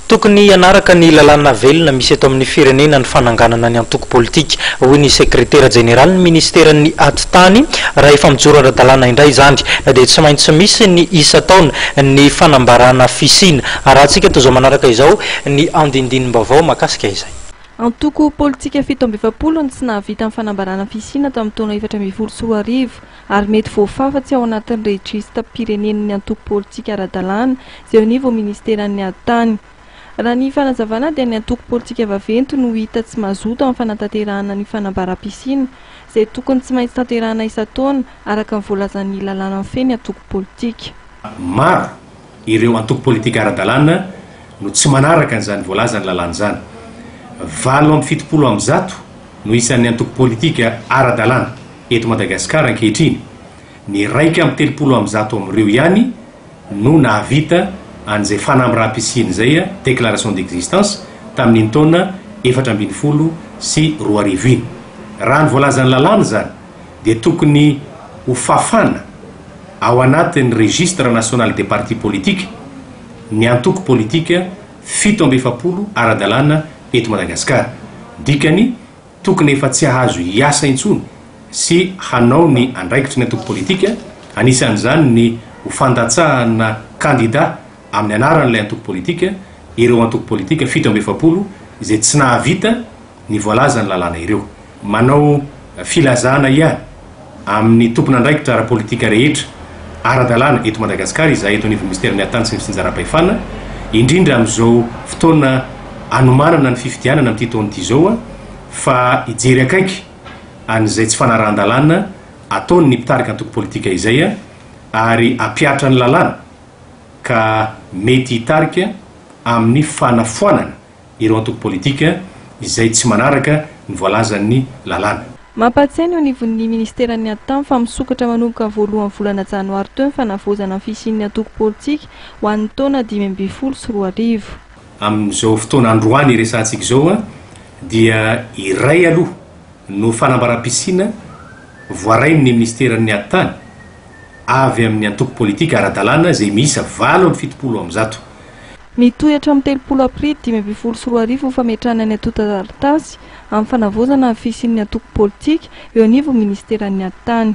tokony anaraka ny lalàna velona misy eto amin'ny firenena ny fananganana ny antoko politika hoy ny sekretera jeneraly ny ministeran'ny atitany raha efa mijoro ara-dalàna indray izany dia tsy maintsy misy ny isa taona ny fanambarana fisina raha antsika toy izao manaraka izao ny andindinim-baovao mahakasika izay. Antoko politika 7-20 ny tsy nahavita amin'ny fanambarana fisina tamin'ny taona 2014 ary mety voafafa tsy ao anatin'ny registra pirenen'ny antoko politika ara-dalàna izay nivo ministeran'ny atitany. Raha ny fanazavana dia ny antoko politika vaventy no hita tsy mazoto amin'ny fanatanterahana ny fanambaram-pisina izay tokony tsy maintsy tanterahana isa-taona araka ny voalazan'ny lalàna feny antoko politika. Maro ireo antoko politika ara-dalàna no tsy manaraka an'izany voalazany lalàna izany. 7% no isan'ny antoko politika ara-dalàna eto Madagasikara ankehitriny. Ny 1/3% amin'ireo ihany no nahavita an'izay fanambaram-pisina zay déclaration d'existence tamin'ny taona 2014 sy 2020. Raha ny voalazan'ny lalàna zany dia tokony ho fafana ao anatin'ny registre national des partis politiques ny antoko politika 7% ara-dalàna eto Madagasikara. Dikany tokony efa tsy ahazo hiasa intsony sy hanao ny andraikitry ny antoko politika, anisan'izany ny ho fandatsahana candidat amin'ny anaran'ilay antoko politika, ireo antoko politika 7% izay tsy nahavita ny voalazan'ny lalàna ireo. Manao filazana ihany amin'ny tompon'andraikitra ara-politika rehetra ara-dalàna eto Madagasikara izay eto anivon'ny ministeran'ny atitany sy ny finjaram-pahefana, indrindra amin'izao fotoana anomanana ny fifidianana amin'ity taona ity izao fa hijery akaiky an'izay tsy fanarahan-dalàna ataony ny mpitarika antoko politika izay ary ampiatra ny lalàna ka mety hitarika amin'ny fanafoanana ireo antoko politika izay tsy manaraka ny voalazan'ny lalàna. Mampatsiahy eo anivon'ny ministeran'ny atitany fa misokatra manomboka ny voalohan'ny volana janoary teo ny fanavozana ny fisin'ny antoko politika ho an'ny taona 2012 sy 2020. Amin'izao fotoana androany resantsika izao dia iray aloha no fanambaram-pisina voarain'ny ministeran'ny atitany avy amin'ny antoko politika ara-dalàna izay miisa 7% mitohatra amin'ny 30 aprily 2012 sy 2020 ho fametrahana ny atota taratasy amin'ny fanavozana ny fisin'ny antoko politika eo anivon'ny ministeran'ny atitany.